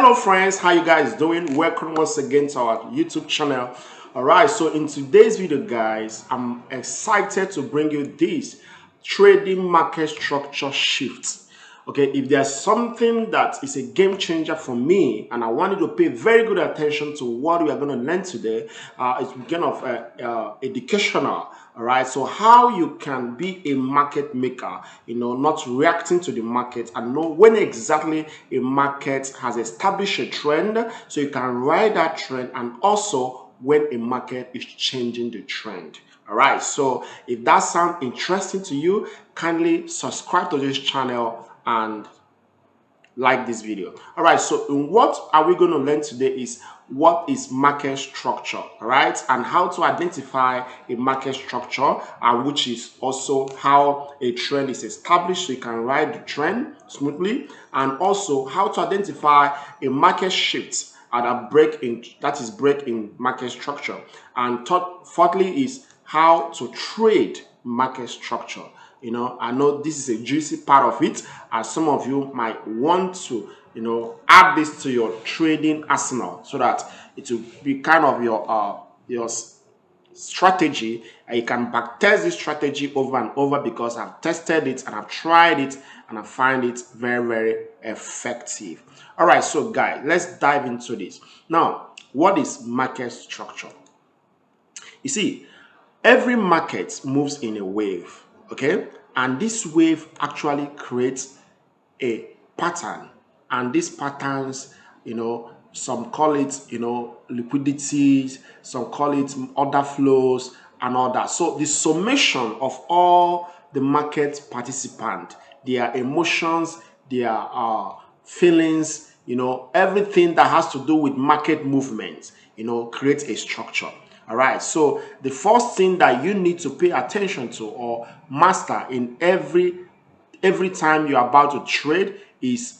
Hello friends, how you guys doing? Welcome once again to our YouTube channel. All right, so in today's video guys, I'm excited to bring you this trading market structure shift. Okay, if there's something that is a game changer for me and I want you to pay very good attention to what we are going to learn today, it's kind of educational. All right, so how you can be a market maker, not reacting to the market, and know when exactly a market has established a trend, so you can ride that trend, and also when a market is changing the trend. All right, so if that sounds interesting to you, kindly subscribe to this channel and like this video. All right, so what are we going to learn today is what is market structure, all right, and how to identify a market structure, which is also how a trend is established so you can ride the trend smoothly, and also how to identify a market shift at a break in market structure, and fourthly is how to trade market structure. I know this is a juicy part of it, as some of you might want to, add this to your trading arsenal so that it will be kind of your strategy, and you can backtest this strategy over and over, because I've tested it and I've tried it and I find it very, very effective. All right, so guys, let's dive into this. Now, what is market structure? You see, every market moves in a wave, okay? And this wave actually creates a pattern. And these patterns, some call it, liquidities, some call it order flows and all that. So the summation of all the market participants, their emotions, their feelings, everything that has to do with market movement, creates a structure. All right, so the first thing that you need to pay attention to or master in every time you're about to trade is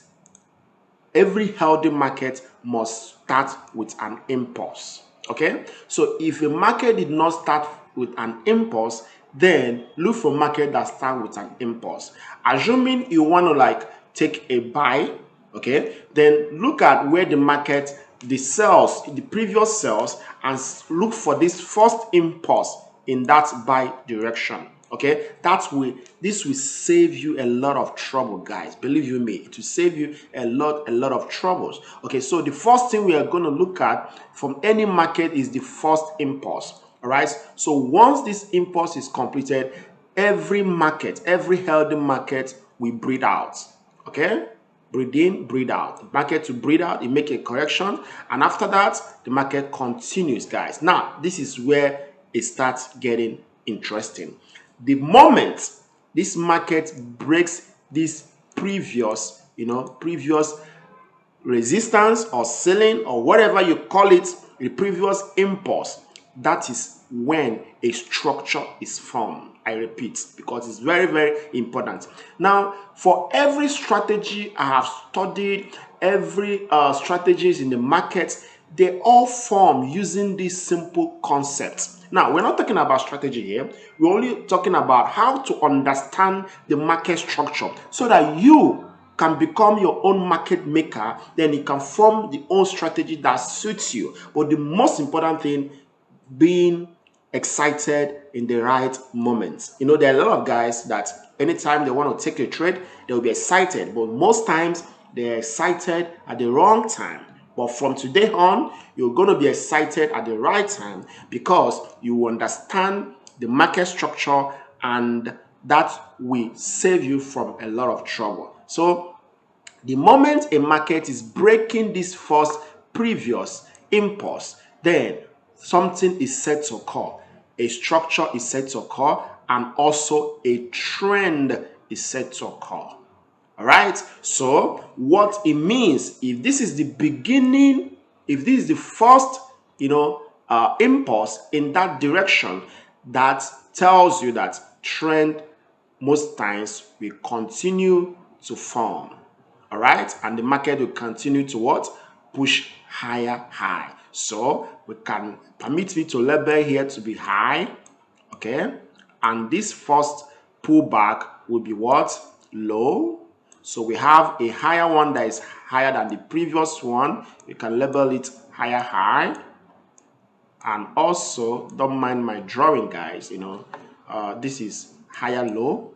every healthy market must start with an impulse. Okay, so if a market did not start with an impulse, then look for market that start with an impulse. Assuming you want to take a buy, okay, then look at where the market, the previous sells, and look for this first impulse in that buy direction. Okay, this will save you a lot of trouble, guys. Believe you me, it will save you a lot of troubles. Okay, so the first thing we are going to look at from any market is the first impulse. All right, so once this impulse is completed, every healthy market will breathe out. Okay, breathe in, breathe out. The market to breathe out, it make a correction, and after that the market continues, guys. Now this is where it starts getting interesting. The moment this market breaks this previous resistance or ceiling or whatever you call it, the previous impulse, that is when a structure is formed. I repeat, because it's very, very important. Now, for every strategy I have studied, every strategies in the market, they all form using this simple concept. Now, we're not talking about strategy here. We're only talking about how to understand the market structure so that you can become your own market maker. Then you can form the own strategy that suits you. But the most important thing, being excited in the right moment. There are a lot of guys that anytime they want to take a trade, they'll be excited. But most times, they're excited at the wrong time. But from today on, you're going to be excited at the right time, because you understand the market structure, and that will save you from a lot of trouble. So the moment a market is breaking this first previous impulse, then something is set to occur. A structure is set to occur, and also a trend is set to occur. All right, so what it means, if this is the beginning, if this is the first impulse in that direction, that tells you that trend most times will continue to form. All right, and the market will continue to what? Push higher high. So we can permit me to label here to be high. Okay, and this first pullback will be what? Low. So we have a higher one that is higher than the previous one. We can label it higher high. And also, don't mind my drawing, guys, this is higher low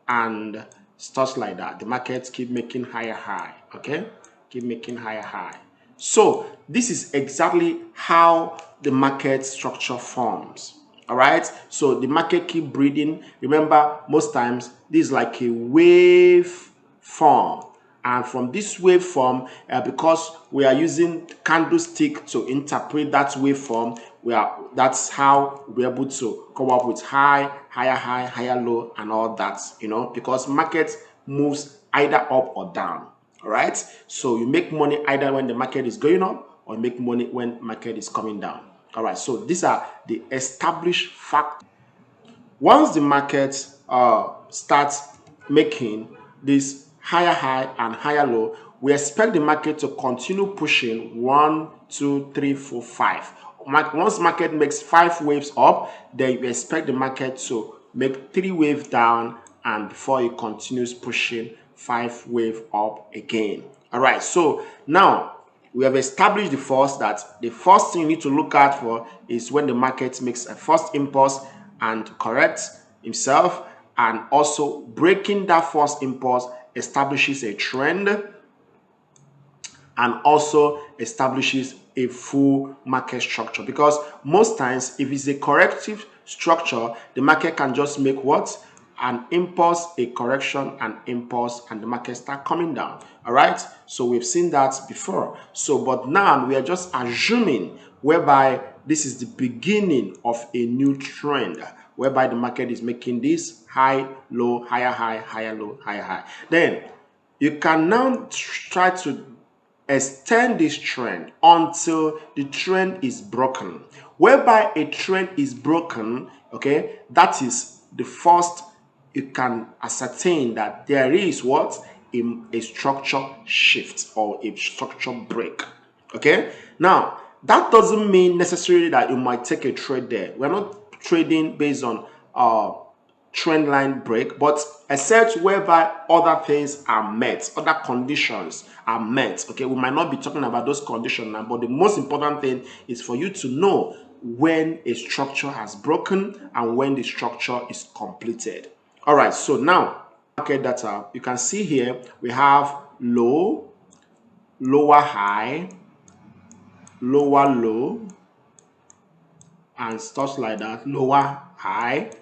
and stuff like that. The markets keep making higher high, okay? Keep making higher high. So this is exactly how the market structure forms. All right, so the market keep breathing. Remember, most times this is like a wave form, and from this waveform, because we are using candlestick to interpret that waveform, that's how we're able to come up with high, higher high, higher low, and all that, because market moves either up or down. All right, so you make money either when the market is going up or make money when market is coming down. All right, so these are the established facts. Once the market starts making this higher high and higher low, we expect the market to continue pushing 1, 2, 3, 4, 5. Once market makes 5 waves up, then you expect the market to make 3 waves down, and before it continues pushing 5 wave up again. All right, so now we have established the first thing you need to look out for is when the market makes a first impulse and corrects himself, and also breaking that first impulse establishes a trend and also establishes a full market structure. Because most times, if it's a corrective structure, the market can just make what? An impulse, a correction, an impulse, and the market start coming down. All right, so we've seen that before. So but now we are just assuming whereby this is the beginning of a new trend, whereby the market is making this high, low, higher high, higher low, higher high. Then you can now try to extend this trend until the trend is broken. Whereby a trend is broken, okay, that is the first you can ascertain that there is what? A structure shift or a structure break. Okay, now that doesn't mean necessarily that you might take a trade there. We're not trading based on trend line break, but except whereby other things are met, other conditions are met. Okay, we might not be talking about those conditions now, but the most important thing is for you to know when a structure has broken and when the structure is completed. All right, so now market data, you can see here we have low, lower high, lower low, and stuff like that, lower high.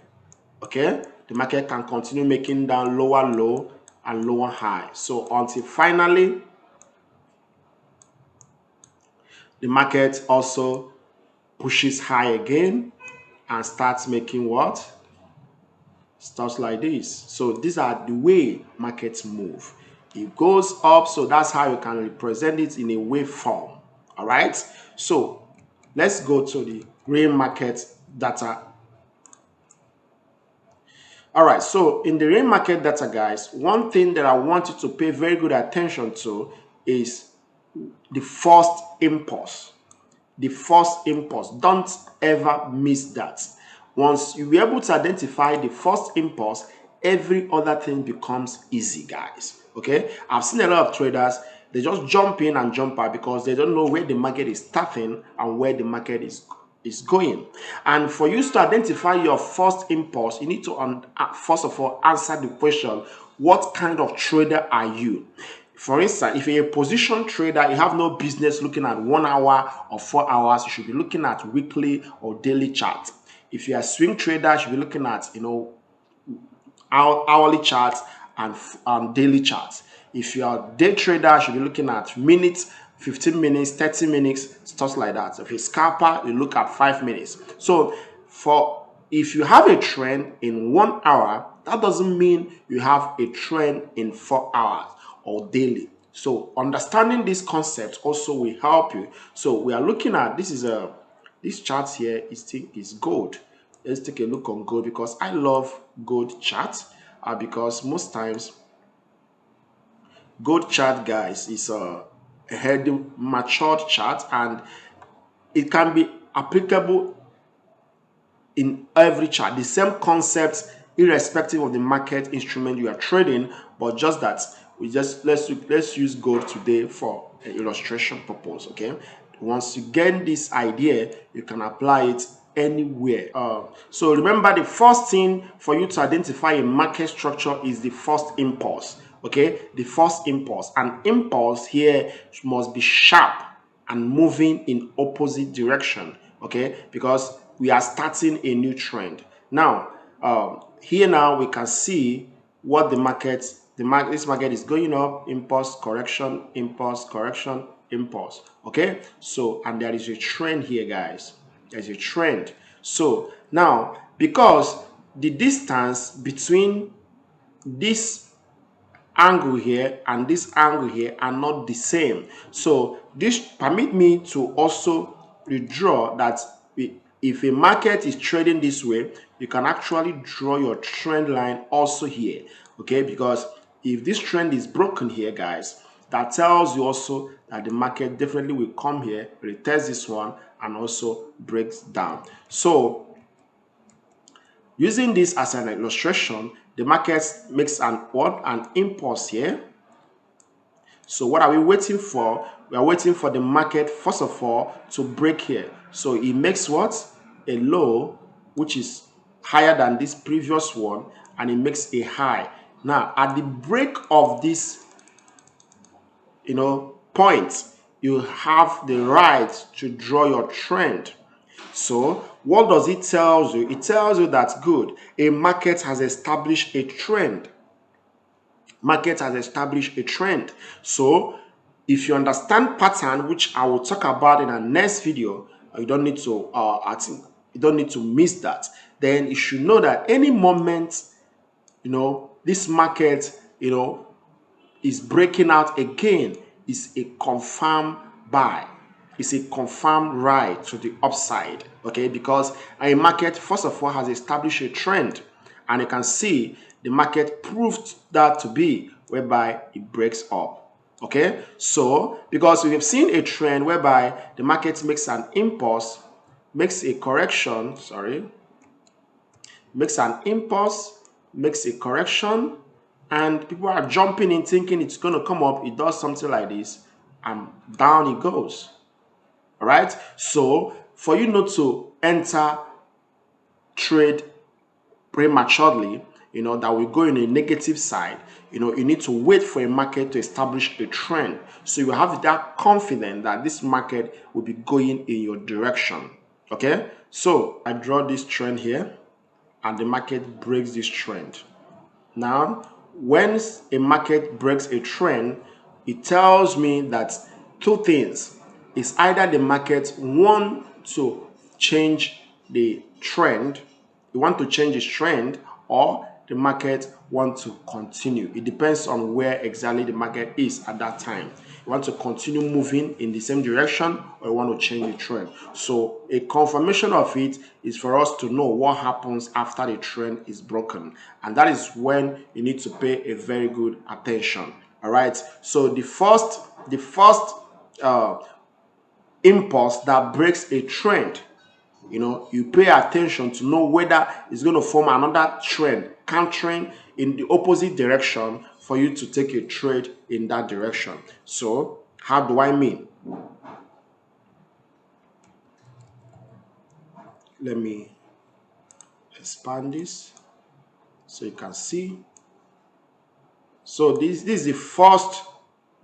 Okay, the market can continue making down lower low and lower high, so until finally the market also pushes high again and starts making what? Stuff like this. So these are the way markets move. It goes up, so that's how you can represent it in a wave form. All right, so let's go to the grain market data. All right, so in the grain market data, guys, one thing that I want you to pay very good attention to is the first impulse. The first impulse. Don't ever miss that. Once you are able to identify the first impulse, every other thing becomes easy, guys. Okay, I've seen a lot of traders, they just jump in and jump out because they don't know where the market is starting and where the market is going. And for you to identify your first impulse, you need to first of all answer the question, what kind of trader are you? For instance, if you're a position trader, you have no business looking at 1 hour or 4 hours. You should be looking at weekly or daily chart. If you're a swing trader, you should be looking at hourly charts and daily charts. If you're a day trader, you should be looking at minutes, 15 minutes, 30 minutes, stuff like that. So if you're a scalper, you look at 5 minutes. So if you have a trend in 1 hour, that doesn't mean you have a trend in 4 hours or daily. So understanding this concept also will help you. So we are looking at this chart here is gold. Let's take a look on gold, because I love gold charts because most times gold chart, guys, is a healthy, matured chart, and it can be applicable in every chart. The same concept, irrespective of the market instrument you are trading, but just that let's use gold today for an illustration purpose. Okay, once you get this idea, you can apply it anywhere. So remember, the first thing for you to identify a market structure is the first impulse. Okay, the first impulse. An impulse here must be sharp and moving in opposite direction. Okay, because we are starting a new trend now. Here now we can see what this market is going up, impulse, correction, impulse, correction, impulse. Okay, so and there is a trend here, guys. There's a trend. So now, because the distance between this angle here and this angle here are not the same, so this permit me to also redraw that if a market is trading this way, you can actually draw your trend line also here. Okay, because if this trend is broken here, guys, that tells you also that the market definitely will come here, retest this one, and also breaks down. So using this as an illustration, the market makes an impulse here. So what are we waiting for? We are waiting for the market, first of all, to break here. So it makes what? A low, which is higher than this previous one, and it makes a high. Now, at the break of this, point, you have the right to draw your trend. So what does it tell you? It tells you that good, a market has established a trend. Market has established a trend. So if you understand pattern, which I will talk about in our next video, you don't need to miss that. Then you should know that any moment, this market, is breaking out again, is a confirmed buy. It's a confirmed ride to the upside. Okay, because a market, first of all, has established a trend, and you can see the market proved that to be whereby it breaks up. Okay, so because we have seen a trend whereby the market makes an impulse, makes a correction, makes an impulse, makes a correction, and people are jumping in thinking it's going to come up. It does something like this, and down it goes. All right, so for you not to enter trade prematurely, that will go in a negative side, you need to wait for a market to establish a trend, so you have that confidence that this market will be going in your direction. Okay, so I draw this trend here, and the market breaks this trend. Now, when a market breaks a trend, it tells me that two things. It's either the market want to change the trend, its trend, or the market want to continue. It depends on where exactly the market is at that time. You want to continue moving in the same direction, or you want to change the trend. So a confirmation of it is for us to know what happens after the trend is broken, and that is when you need to pay a very good attention. All right, so the first impulse that breaks a trend, you pay attention to know whether it's going to form another trend countering in the opposite direction for you to take a trade in that direction. So how do I mean? Let me expand this so you can see. So this is the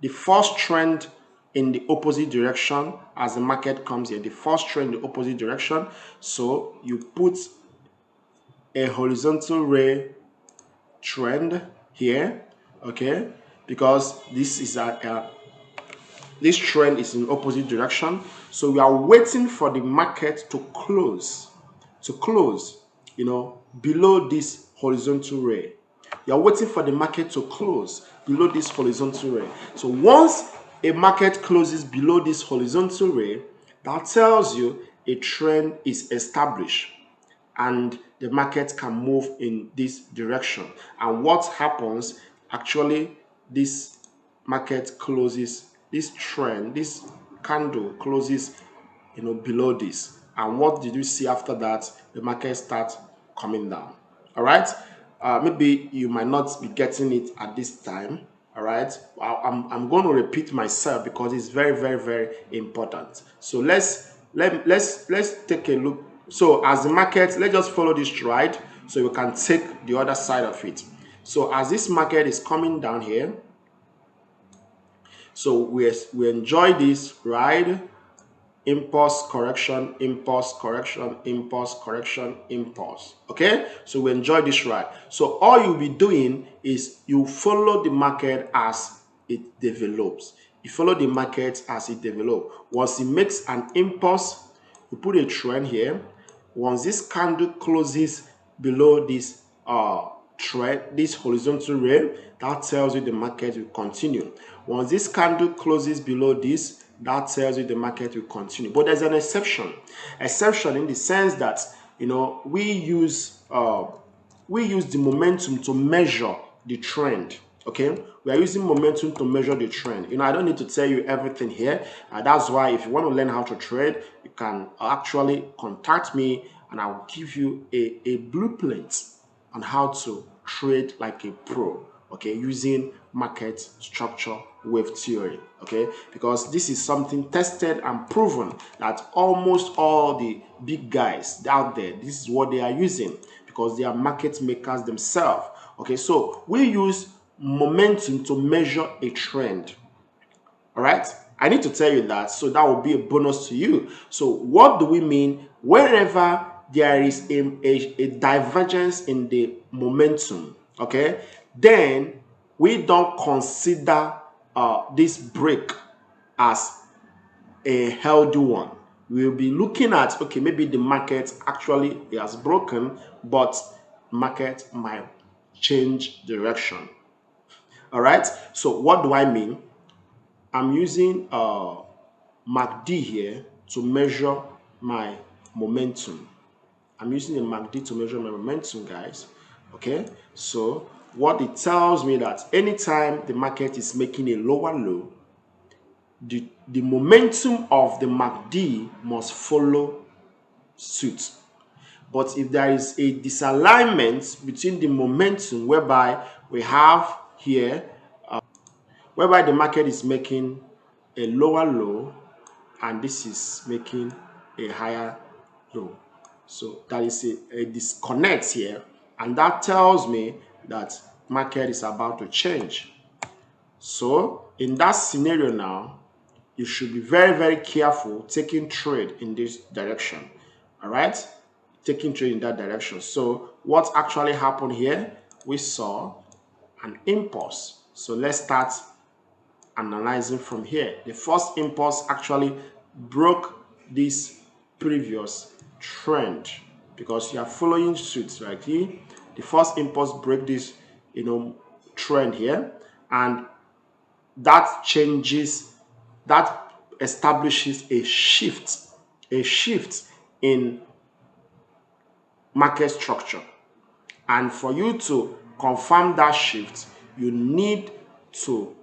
first trend in the opposite direction as the market comes here. The first trend in the opposite direction. So you put a horizontal ray trend here, okay, because this is this trend is in opposite direction. So we are waiting for the market to close, below this horizontal ray. You are waiting for the market to close below this horizontal ray. So once a market closes below this horizontal ray, that tells you a trend is established and the market can move in this direction. And what happens, actually, this market closes, this trend, this candle closes, below this. And what did you see after that? The market starts coming down. All right. maybe you might not be getting it at this time. All right, I'm going to repeat myself because it's very, very, very important. So let's take a look. So as the market, let's just follow this ride so you can take the other side of it. So as this market is coming down here, so we enjoy this ride. Impulse correction, impulse correction, impulse correction, impulse. Okay, so we enjoy this ride. So all you'll be doing is you follow the market as it develops. You follow the market as it develops. Once it makes an impulse, you put a trend here. Once this candle closes below this trend, this horizontal rail, that tells you the market will continue. Once this candle closes below this, that tells you the market will continue. But there's an exception in the sense that, you know, we use the momentum to measure the trend. Okay, we are using momentum to measure the trend. You know, I don't need to tell you everything here. That's why if you want to learn how to trade, you can actually contact me and I will give you a blueprint on how to trade like a pro, okay, using market structure wave theory. Okay, because this is something tested and proven that almost all the big guys out there, this is what they are using because they are market makers themselves. Okay, so we use momentum to measure a trend. All right, I need to tell you that, so that will be a bonus to you. So what do we mean? Wherever there is a divergence in the momentum, okay, then we don't consider this break as a healthy one. We'll be looking at, okay, maybe the market actually has broken, but market might change direction. All right, so what do I mean? I'm using MACD here to measure my momentum. I'm using a MACD to measure my momentum, guys. Okay, so what it tells me that anytime the market is making a lower low, the momentum of the MACD must follow suit. But if there is a disalignment between the momentum, whereby we have here, whereby the market is making a lower low and this is making a higher low, so that is a disconnect here, and that tells me that market is about to change. So in that scenario now, you should be very, very careful taking trade in this direction. All right, taking trade in that direction. So what actually happened here? We saw an impulse. So let's start analyzing from here. The first impulse actually broke this previous trend because you are following suit, right here. The first impulse break this, you know, trend here, and that changes, that establishes a shift in market structure. And for you to confirm that shift, you need to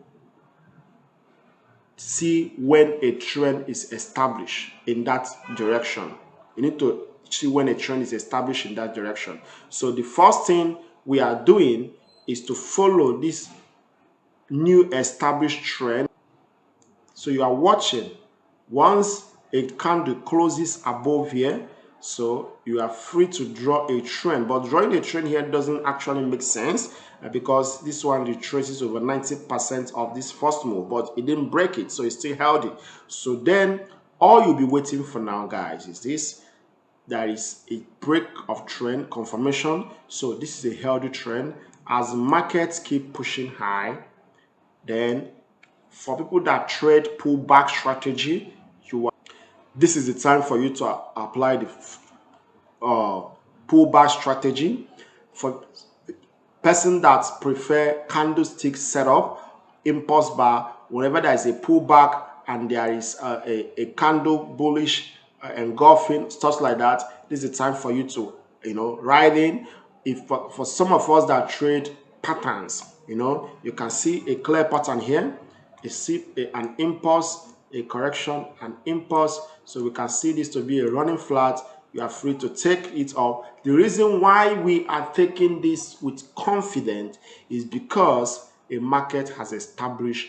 see when a trend is established in that direction. You need to see when a trend is established in that direction. So the first thing we are doing is to follow this new established trend. So you are watching. Once a candle closes above here, so you are free to draw a trend. But drawing a trend here doesn't actually make sense because this one retraces over 90% of this first move, but it didn't break it, so it's still healthy. So then all you'll be waiting for now, guys, is this. There is a break of trend confirmation. So this is a healthy trend. As markets keep pushing high, then for people that trade pullback strategy, this is the time for you to apply the pullback strategy. For person that prefer candlestick setup, impulse bar, whenever there is a pullback and there is a candle bullish engulfing, stuff like that, this is the time for you to, you know, ride in. If for some of us that trade patterns, you know, you can see a clear pattern here. You see an impulse, a correction, an impulse. So we can see this to be a running flat, you are free to take it up. The reason why we are taking this with confidence is because a market has established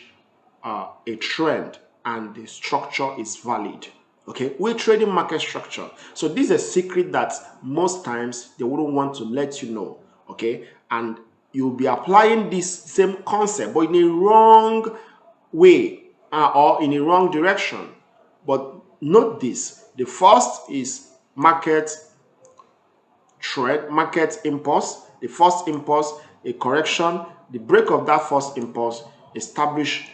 a trend and the structure is valid. Okay, we're trading market structure. So this is a secret that most times they wouldn't want to let you know. Okay, and you'll be applying this same concept, but in a wrong way or in a wrong direction. But note this: the first is market trend, market impulse. The first impulse, a correction. The break of that first impulse establish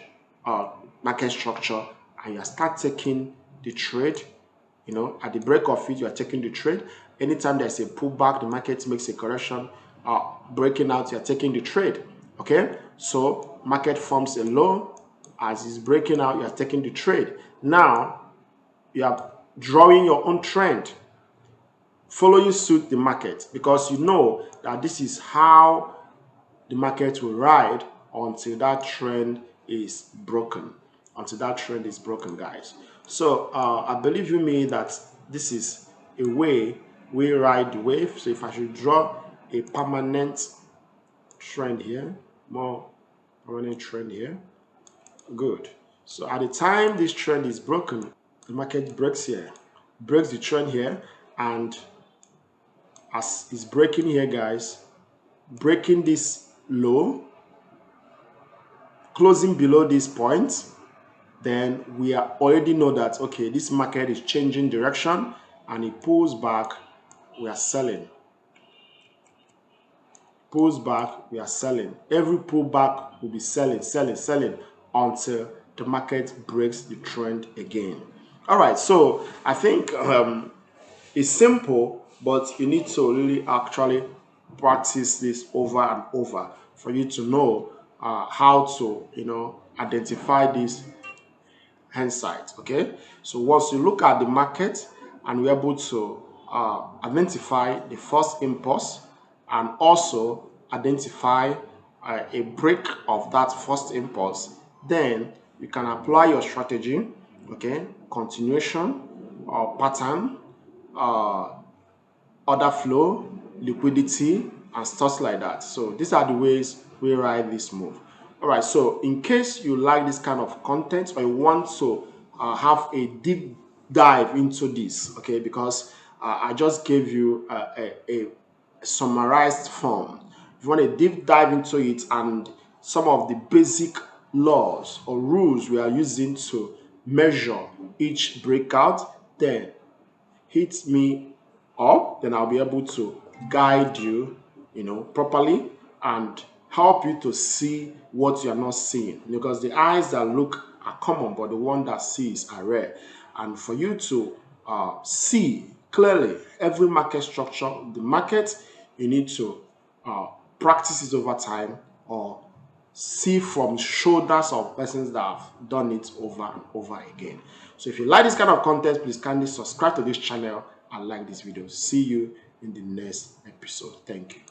market structure, and you start taking the trade. You know, at the break of it, you are taking the trade. Anytime there's a pullback, the market makes a correction, breaking out, you are taking the trade. Okay, so market forms a low. As it's breaking out, you are taking the trade. Now you are drawing your own trend, following suit the market, because you know that this is how the market will ride until that trend is broken. Until that trend is broken, guys. So I believe you me that this is a way we ride the wave. So if I should draw a permanent trend here, more permanent trend here, good. So at the time this trend is broken, the market breaks here, breaks the trend here, and as it's breaking here, guys, breaking this low, closing below this point, then we are already know that, okay, this market is changing direction, and it pulls back, we are selling. Pulls back, we are selling. Every pullback will be selling, selling, selling until the market breaks the trend again. All right, so I think it's simple, but you need to really actually practice this over and over for you to know how to, identify this hindsight. Okay, so once you look at the market and we're able to identify the first impulse and also identify a break of that first impulse, then you can apply your strategy. Okay, continuation or pattern, order flow, liquidity, and stuff like that. So these are the ways we ride this move. All right, so in case you like this kind of content or you want to have a deep dive into this, okay, because I just gave you a summarized form. If you want a deep dive into it and some of the basic laws or rules we are using to measure each breakout, then hit me up, then I'll be able to guide you, properly and help you to see what you are not seeing. Because the eyes that look are common, but the one that sees are rare. And for you to see clearly every market structure, the market, you need to practice it over time or see from shoulders of persons that have done it over and over again. So if you like this kind of content, please kindly subscribe to this channel and like this video. See you in the next episode. Thank you.